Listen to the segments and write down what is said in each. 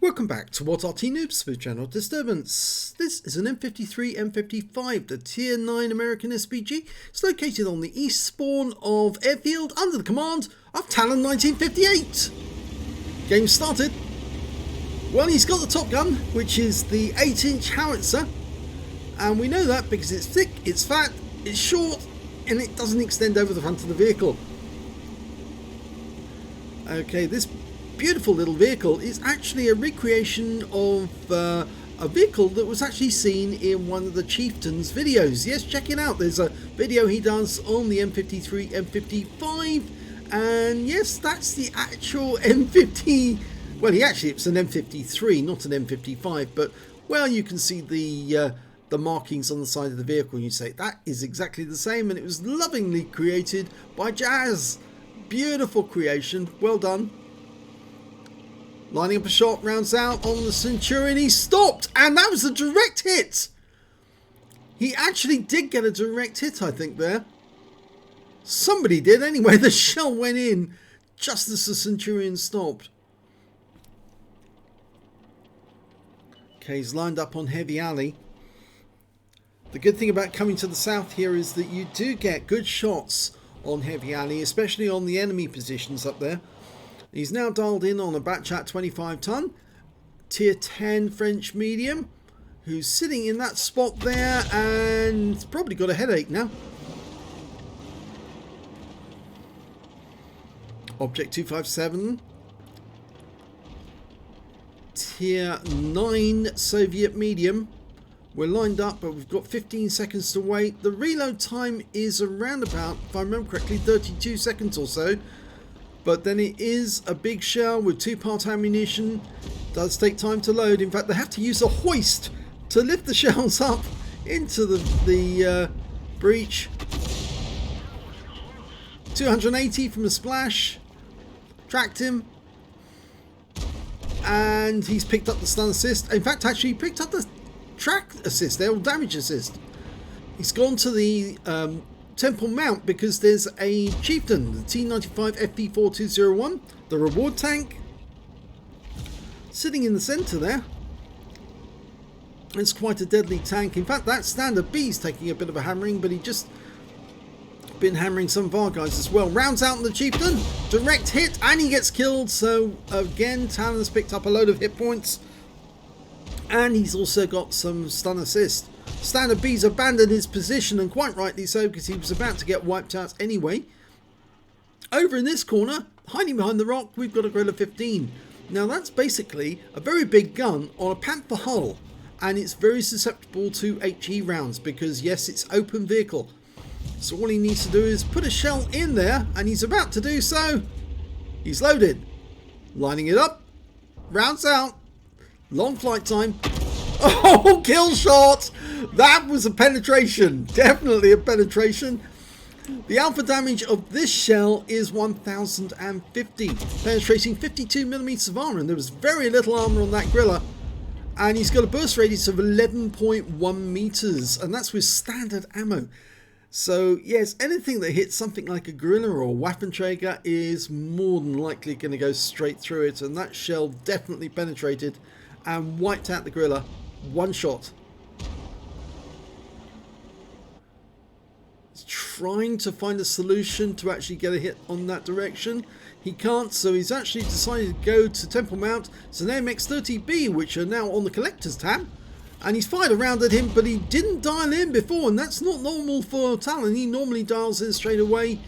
Welcome back to what Arty Noobs with Channel Disturbance. This is an M53 M55, the Tier 9 American SPG. It's located on the east spawn of Airfield under the command of Talon 1958. Game started. Well, he's got the top gun, which is the 8-inch howitzer. And we know that because it's thick, it's fat, it's short, and it doesn't extend over the front of the vehicle. Okay, this beautiful little vehicle is actually a recreation of a vehicle that was actually seen in one of the Chieftain's videos. Yes, check it out. There's a video he does on the M53, M55, and yes, that's the actual M50. Well, it's an M53, not an M55, but well, you can see the markings on the side of the vehicle, and you say that is exactly the same, and it was lovingly created by Jazz. Beautiful creation, well done. Lining up a shot, rounds out on the Centurion. He stopped, and that was a direct hit. He actually did get a direct hit, I think, there. Somebody did anyway. The shell went in just as the Centurion stopped. Okay, he's lined up on Heavy Alley. The good thing about coming to the south here is that you do get good shots on Heavy Alley, especially on the enemy positions up there. He's now dialed in on a Batchat 25 ton, tier 10 French medium, who's sitting in that spot there and probably got a headache now. Object 257, tier 9 Soviet medium. We're lined up, but we've got 15 seconds to wait. The reload time is around about, if I remember correctly, 32 seconds or so. But then it is a big shell with 2-part ammunition. Does take time to load. In fact, they have to use a hoist to lift the shells up into the breach. 280 from a splash. Tracked him. And he's picked up the stun assist. In fact, actually, he picked up the track assist there, or damage assist. He's gone to the Temple Mount because there's a Chieftain, the T95 FV4201, the reward tank, sitting in the centre there. It's quite a deadly tank. In fact, that standard B is taking a bit of a hammering, but he just been hammering some of our guys as well. Rounds out on the Chieftain, direct hit, and he gets killed. So again, Talon's picked up a load of hit points, and he's also got some stun assist. Standard B's abandoned his position, and quite rightly so, because he was about to get wiped out anyway. Over in this corner, hiding behind the rock, we've got a Gorilla 15. Now that's basically a very big gun on a Panther hull, and it's very susceptible to HE rounds because yes, it's open vehicle. So all he needs to do is put a shell in there, and he's about to do so. He's loaded, lining it up, rounds out, long flight time. Oh, kill shot! That was a penetration. Definitely a penetration. The alpha damage of this shell is 1050, penetrating 52mm of armor, and there was very little armor on that Gorilla. And he's got a burst radius of 11.1 meters, and that's with standard ammo. So yes, anything that hits something like a Gorilla or Waffenträger is more than likely going to go straight through it, and that shell definitely penetrated and wiped out the Gorilla. One shot. He's trying to find a solution to actually get a hit on that direction. He can't, so he's actually decided to go to Temple Mount. It's an AMX-30B, which are now on the collector's tab. And he's fired around at him, but he didn't dial in before, and that's not normal for Talon. He normally dials in straight away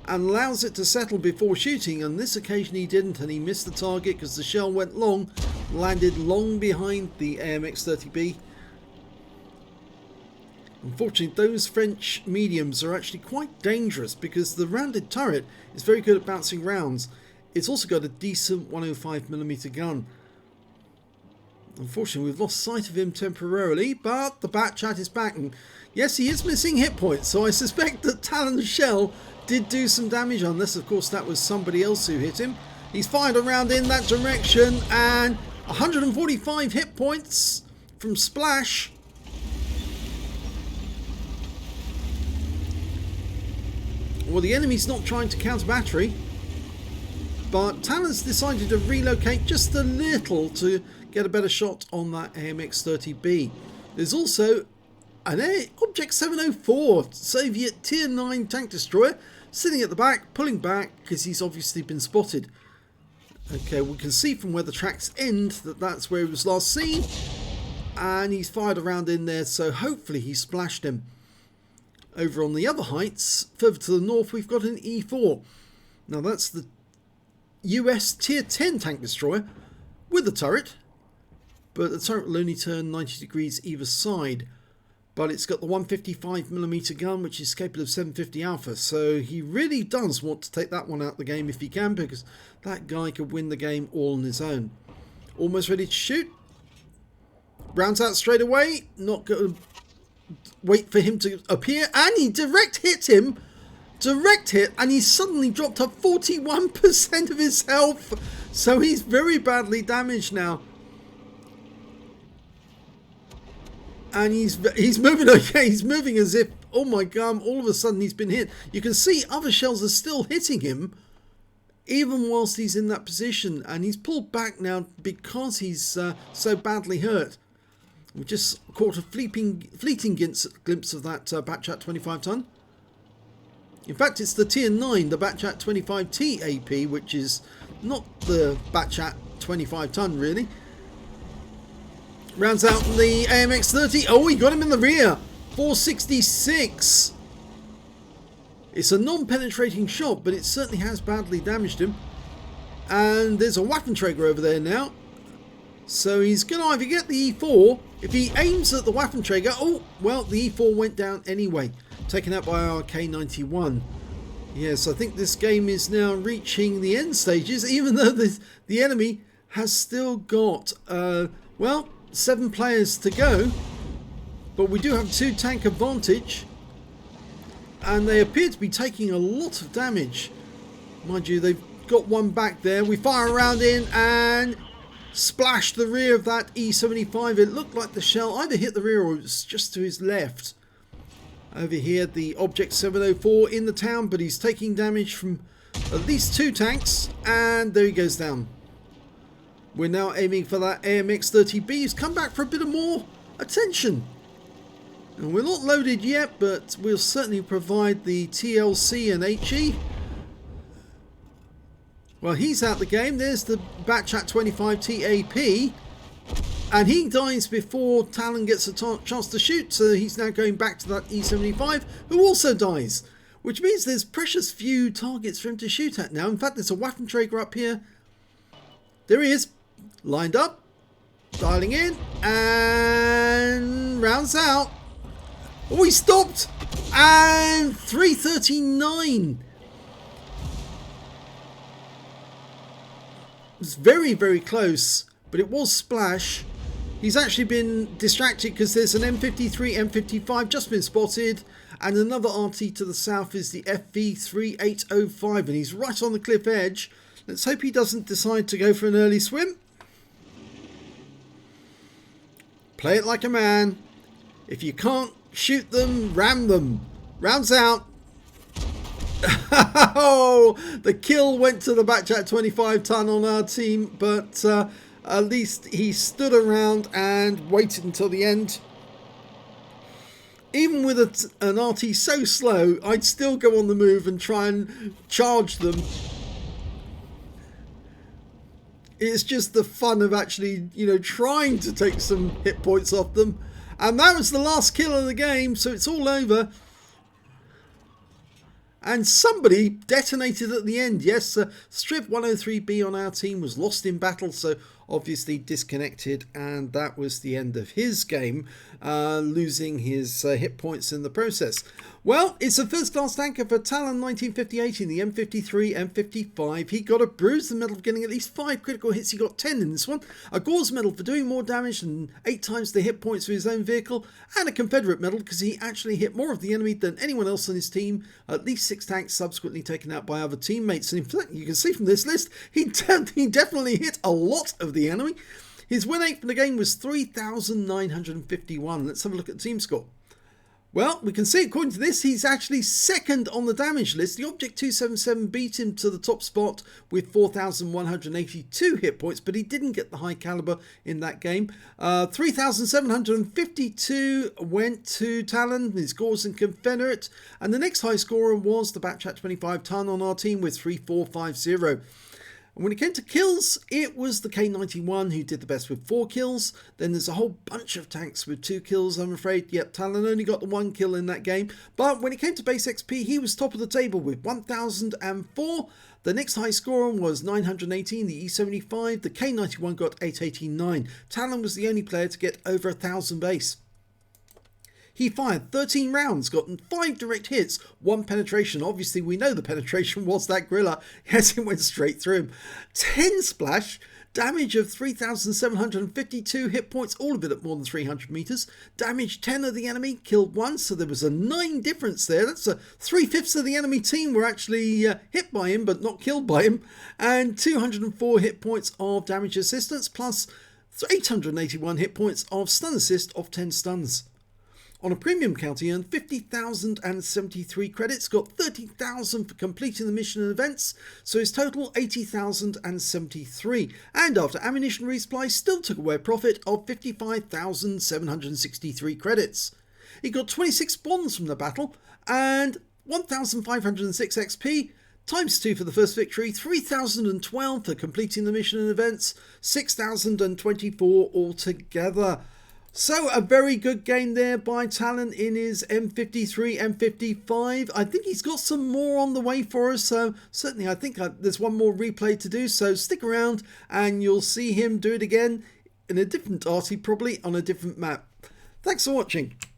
and allows it to settle before shooting. On this occasion he didn't, and he missed the target because the shell went long, landed long behind the AMX-30B. Unfortunately, those French mediums are actually quite dangerous because the rounded turret is very good at bouncing rounds. It's also got a decent 105mm gun. Unfortunately, we've lost sight of him temporarily, but the Batchat is back, and yes, he is missing hit points, so I suspect that Talon's shell did do some damage, unless of course that was somebody else who hit him. He's fired around in that direction, and 145 hit points from Splash. Well, the enemy's not trying to counter battery. but Talon's decided to relocate just a little to get a better shot on that AMX-30B. There's also an Object 704 Soviet Tier 9 tank destroyer sitting at the back, pulling back because he's obviously been spotted. Okay, we can see from where the tracks end that that's where he was last seen, and he's fired around in there, so hopefully he splashed him. Over on the other heights, further to the north, we've got an E4. Now that's the US Tier 10 tank destroyer with a turret, but the turret will only turn 90 degrees either side. But it's got the 155mm gun, which is capable of 750 alpha, so he really does want to take that one out of the game if he can, because that guy could win the game all on his own. Almost ready to shoot. Rounds out straight away. Not going to wait for him to appear, and he direct hit him. Direct hit, and he suddenly dropped to 41% of his health, so he's very badly damaged now. And he's moving, okay, he's moving as if, oh my god, all of a sudden he's been hit. You can see other shells are still hitting him, even whilst he's in that position. And he's pulled back now because he's so badly hurt. We just caught a fleeting glimpse of that Batchat 25 ton. In fact, it's the Tier 9, the Batchat 25T AP, which is not the Batchat 25 ton really. Rounds out the AMX-30. Oh, he got him in the rear. 466. It's a non-penetrating shot, but it certainly has badly damaged him. And there's a Waffenträger over there now. So he's going to either get the E4. If he aims at the Waffenträger, oh, well, the E4 went down anyway. Taken out by our K91. Yes, I think this game is now reaching the end stages, even though the enemy has still got, well, 7 players to go, but we do have 2 tank advantage, and they appear to be taking a lot of damage. Mind you, they've got one back there. We fire around in and splash the rear of that E75. It looked like the shell either hit the rear or it was just to his left. Over here, the Object 704 in the town, but he's taking damage from at least 2 tanks, and there he goes down. We're now aiming for that AMX-30B. He's come back for a bit of more attention. And we're not loaded yet, but we'll certainly provide the TLC and HE. Well, he's out the game. There's the Batchat 25T AP. And he dies before Talon gets a chance to shoot. So he's now going back to that E75, who also dies. Which means there's precious few targets for him to shoot at now. In fact, there's a Waffenträger up here. There he is. Lined up, dialing in, and rounds out. Oh, he stopped, and 339. It's very, very close, but it was splash. He's actually been distracted because there's an M53, M55 just been spotted, and another Arty to the south is the FV3805, and he's right on the cliff edge. Let's hope he doesn't decide to go for an early swim. Play it like a man. If you can't shoot them, ram them. Rounds out. Oh, the kill went to the Batchat 25 ton on our team, but at least he stood around and waited until the end. Even with an Arty so slow, I'd still go on the move and try and charge them. It's just the fun of actually, you know, trying to take some hit points off them. And that was the last kill of the game, so it's all over. And somebody detonated at the end. Yes, Strip 103B on our team was lost in battle, so obviously disconnected, and that was the end of his game, losing his hit points in the process. Well, it's a first class tanker for Talon 1958 in the M53, M55. He got a Bruiser medal for getting at least 5 critical hits. He got 10 in this one. A Gore's medal for doing more damage than 8 times the hit points for his own vehicle. And a Confederate medal because he actually hit more of the enemy than anyone else on his team. At least 6 tanks subsequently taken out by other teammates. And in fact, you can see from this list, he definitely hit a lot of the enemy. His win rate for the game was 3,951. Let's have a look at the team score. Well, we can see according to this, he's actually second on the damage list. The Object 277 beat him to the top spot with 4,182 hit points, but he didn't get the high caliber in that game. 3,752 went to Talon, his Gores and Confederate, and the next high scorer was the Batchat 25 ton on our team with 3,450. And when it came to kills, it was the K91 who did the best with 4 kills. Then there's a whole bunch of tanks with 2 kills, I'm afraid. Yep, Talon only got the 1 kill in that game. But when it came to base XP, he was top of the table with 1,004. The next high scorer was 918, the E75. The K91 got 889. Talon was the only player to get over 1,000 base. He fired 13 rounds, gotten 5 direct hits, 1 penetration. Obviously, we know the penetration was that Gorilla. Yes, it went straight through him. 10 splash, damage of 3,752 hit points, all of it at more than 300 meters. Damage 10 of the enemy, killed 1, so there was a 9 difference there. That's 3/5 of the enemy team were actually hit by him, but not killed by him. And 204 hit points of damage assistance, plus 881 hit points of stun assist of 10 stuns. On a premium count, he earned 50,073 credits, got 30,000 for completing the mission and events, so his total 80,073. And after ammunition resupply, still took away a profit of 55,763 credits. He got 26 bonds from the battle and 1,506 XP, times 2 for the first victory, 3,012 for completing the mission and events, 6,024 altogether. So a very good game there by Talon in his M53, M55. I think he's got some more on the way for us. So certainly I think there's one more replay to do. So stick around and you'll see him do it again in a different Arty, probably on a different map. Thanks for watching.